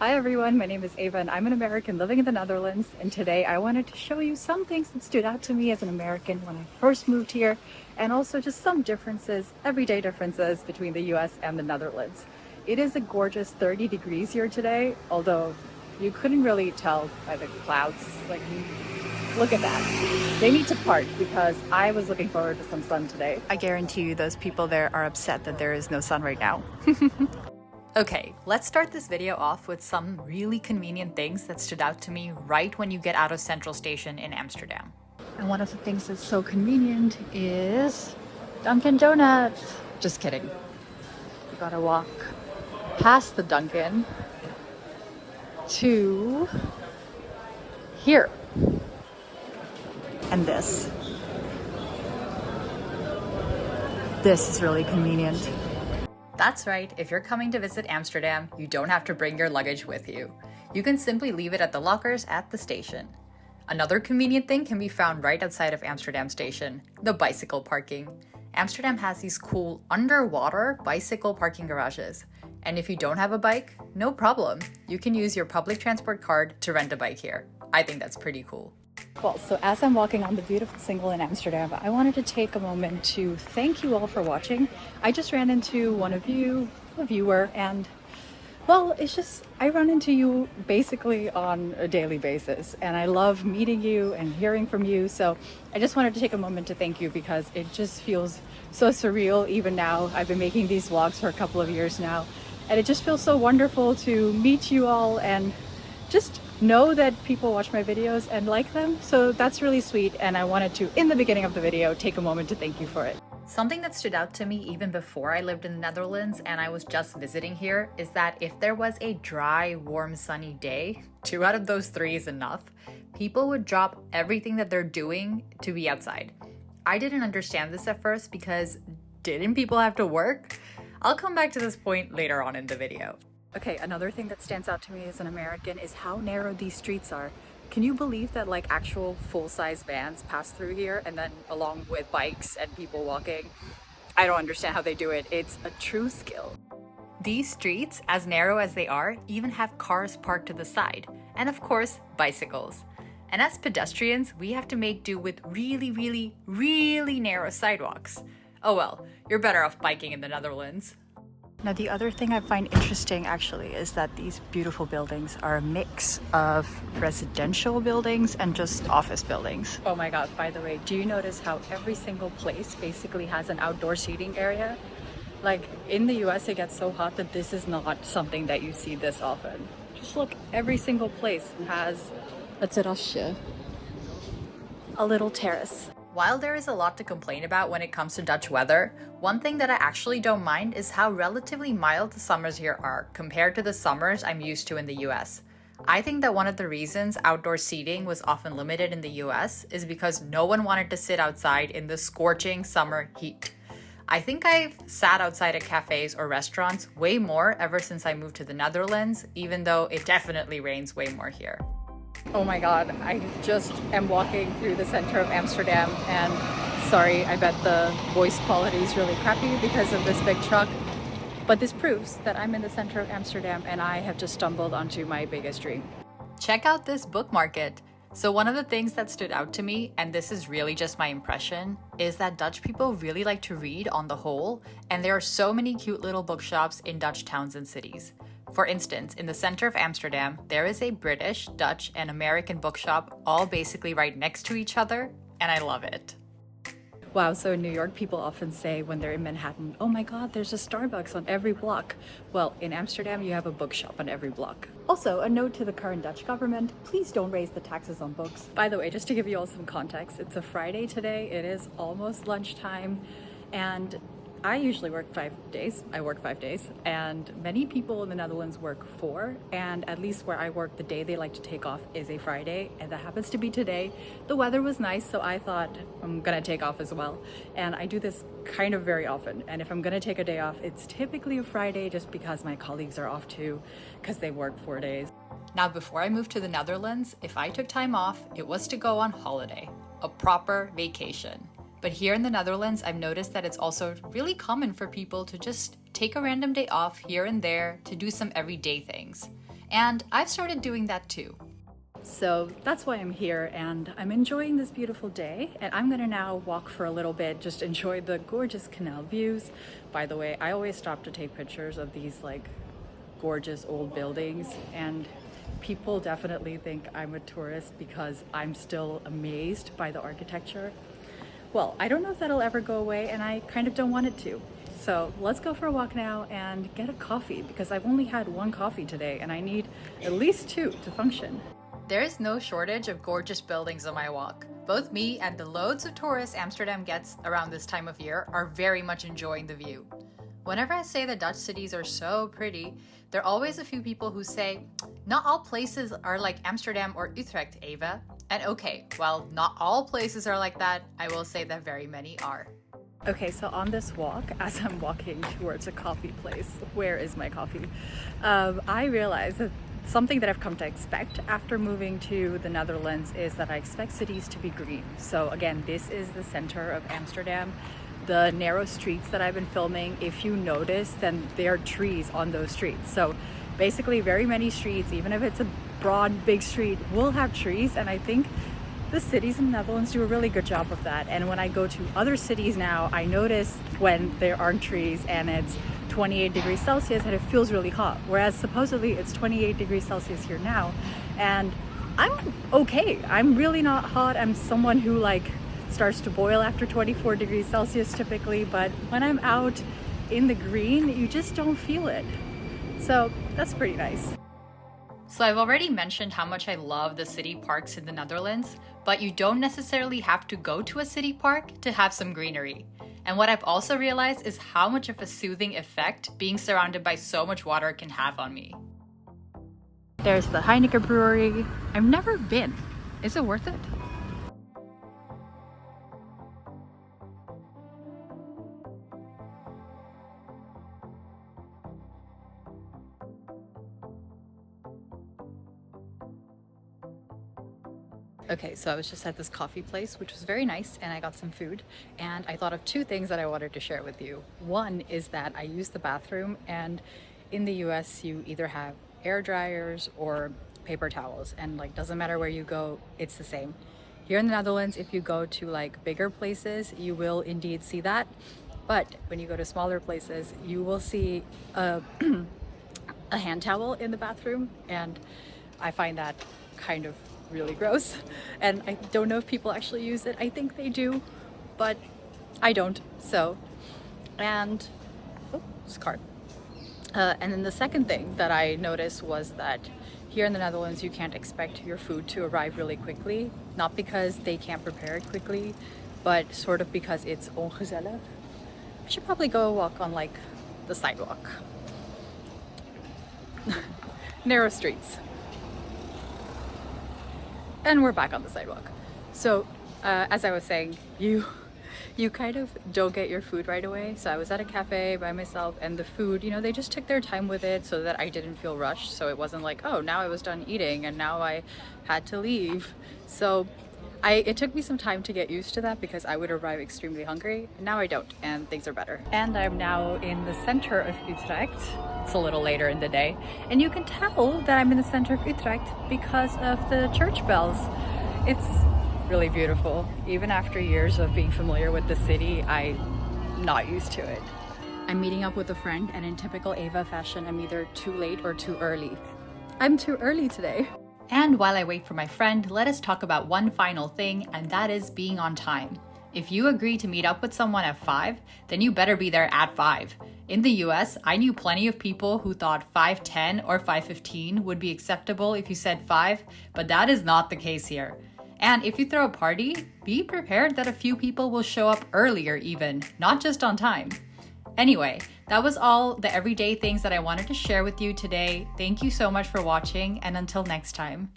Hi everyone, my name is Ava and I'm an American living in the Netherlands, and today I wanted to show you some things that stood out to me as an American when I first moved here, and also just some differences, everyday differences between the US and the Netherlands. It is a gorgeous 30 degrees here today, although you couldn't really tell by the clouds. Like, look at that. They need to part because I was looking forward to some sun today. I guarantee you those people there are upset that there is no sun right now. Okay, let's start this video off with some really convenient things that stood out to me right when you get out of Central Station in Amsterdam. And one of the things that's so convenient is Dunkin' Donuts. Just kidding. You gotta walk past the Dunkin' to here. And this is really convenient. That's right, if you're coming to visit Amsterdam, you don't have to bring your luggage with you. You can simply leave it at the lockers at the station. Another convenient thing can be found right outside of Amsterdam Station, the bicycle parking. Amsterdam has these cool underwater bicycle parking garages. And if you don't have a bike, no problem. You can use your public transport card to rent a bike here. I think that's pretty cool. Well, so as I'm walking on the beautiful single in Amsterdam, I wanted to take a moment to thank you all for watching. I just ran into one of you, a viewer, and well, it's just, I run into you basically on a daily basis, and I love meeting you and hearing from you. So I just wanted to take a moment to thank you because it just feels so surreal even now. I've been making these vlogs for a couple of years now, and it just feels so wonderful to meet you all and just know that people watch my videos and like them. So that's really sweet, and I wanted to, in the beginning of the video, take a moment to thank you for it. Something that stood out to me even before I lived in the Netherlands and I was just visiting here is that if there was a dry, warm, sunny day, 2 out of those 3 is enough, people would drop everything that they're doing to be outside. I didn't understand this at first because didn't people have to work? I'll come back to this point later on in the video. Okay, another thing that stands out to me as an American is how narrow these streets are. Can you believe that like actual full-size vans pass through here, and then along with bikes and people walking? I don't understand how they do it. It's a true skill. These streets, as narrow as they are, even have cars parked to the side, and of course, bicycles. And as pedestrians, we have to make do with really, really, really narrow sidewalks. Oh well, you're better off biking in the Netherlands. Now, the other thing I find interesting actually is that these beautiful buildings are a mix of residential buildings and just office buildings. Oh my God, by the way, do you notice how every single place basically has an outdoor seating area? Like in the US, it gets so hot that this is not something that you see this often. Just look, every single place has a terrasje, a little terrace. While there is a lot to complain about when it comes to Dutch weather, one thing that I actually don't mind is how relatively mild the summers here are compared to the summers I'm used to in the US. I think that one of the reasons outdoor seating was often limited in the US is because no one wanted to sit outside in the scorching summer heat. I think I've sat outside at cafes or restaurants way more ever since I moved to the Netherlands, even though it definitely rains way more here. Oh my God, I just am walking through the center of Amsterdam, and sorry, I bet the voice quality is really crappy because of this big truck. But this proves that I'm in the center of Amsterdam and I have just stumbled onto my biggest dream. Check out this book market. So one of the things that stood out to me, and this is really just my impression, is that Dutch people really like to read on the whole, and there are so many cute little bookshops in Dutch towns and cities. For instance, in the center of Amsterdam, there is a British, Dutch, and American bookshop all basically right next to each other, and I love it. Wow, so in New York, people often say when they're in Manhattan, oh my God, there's a Starbucks on every block. Well, in Amsterdam, you have a bookshop on every block. Also, a note to the current Dutch government, please don't raise the taxes on books. By the way, just to give you all some context, it's a Friday today, it is almost lunchtime, and I usually work 5 days. I work 5 days, and many people in the Netherlands work 4, and at least where I work, the day they like to take off is a Friday, and that happens to be today. The weather was nice, so I thought I'm gonna take off as well. And I do this kind of very often, and if I'm gonna take a day off, it's typically a Friday just because my colleagues are off too, because they work 4 days. Now, before I moved to the Netherlands, if I took time off, it was to go on holiday, a proper vacation. But here in the Netherlands, I've noticed that it's also really common for people to just take a random day off here and there to do some everyday things. And I've started doing that too. So that's why I'm here, and I'm enjoying this beautiful day, and I'm gonna now walk for a little bit, just enjoy the gorgeous canal views. By the way, I always stop to take pictures of these like gorgeous old buildings, and people definitely think I'm a tourist because I'm still amazed by the architecture. Well, I don't know if that'll ever go away, and I kind of don't want it to. So let's go for a walk now and get a coffee, because I've only had one coffee today and I need at least two to function. There is no shortage of gorgeous buildings on my walk. Both me and the loads of tourists Amsterdam gets around this time of year are very much enjoying the view. Whenever I say the Dutch cities are so pretty, there are always a few people who say, not all places are like Amsterdam or Utrecht, Eva. And okay, while not all places are like that, I will say that very many are. Okay, so on this walk, as I'm walking towards a coffee place, where is my coffee? I realized that something that I've come to expect after moving to the Netherlands is that I expect cities to be green. So again, this is the center of Amsterdam. The narrow streets that I've been filming, if you notice, then there are trees on those streets. So basically very many streets, even if it's a broad, big street, will have trees. And I think the cities in the Netherlands do a really good job of that. And when I go to other cities now, I notice when there aren't trees and it's 28 degrees Celsius and it feels really hot. Whereas supposedly it's 28 degrees Celsius here now. And I'm okay. I'm really not hot. I'm someone who like starts to boil after 24 degrees Celsius typically. But when I'm out in the green, you just don't feel it. So that's pretty nice. So I've already mentioned how much I love the city parks in the Netherlands, but you don't necessarily have to go to a city park to have some greenery. And what I've also realized is how much of a soothing effect being surrounded by so much water can have on me. There's the Heineken brewery. I've never been. Is it worth it? Okay, so I was just at this coffee place, which was very nice, and I got some food, and I thought of two things that I wanted to share with you. One is that I use the bathroom, and in the US you either have air dryers or paper towels, and like doesn't matter where you go, it's the same. Here in the Netherlands, if you go to like bigger places, you will indeed see that, but when you go to smaller places, you will see a hand towel in the bathroom, and I find that kind of really gross, and I don't know if people actually use it. I think they do, but I don't. So, and oh, this card. And then the second thing that I noticed was that here in the Netherlands, you can't expect your food to arrive really quickly. Not because they can't prepare it quickly, but sort of because it's ongezellig. I should probably go walk on like the sidewalk. Narrow streets. And we're back on the sidewalk. So as I was saying, you kind of don't get your food right away. So I was at a cafe by myself, and the food, you know, they just took their time with it so that I didn't feel rushed. So it wasn't like, oh, now I was done eating and now I had to leave. So it took me some time to get used to that because I would arrive extremely hungry. Now I don't, and things are better. And I'm now in the center of Utrecht. It's a little later in the day, and you can tell that I'm in the center of Utrecht because of the church bells. It's really beautiful. Even after years of being familiar with the city, I'm not used to it. I'm meeting up with a friend, and in typical Eva fashion, I'm either too late or too early. I'm too early today. And while I wait for my friend, let us talk about one final thing, and that is being on time. If you agree to meet up with someone at 5, then you better be there at 5. In the US, I knew plenty of people who thought 5:10 or 5:15 would be acceptable if you said 5, but that is not the case here. And if you throw a party, be prepared that a few people will show up earlier even, not just on time. Anyway, that was all the everyday things that I wanted to share with you today. Thank you so much for watching, and until next time.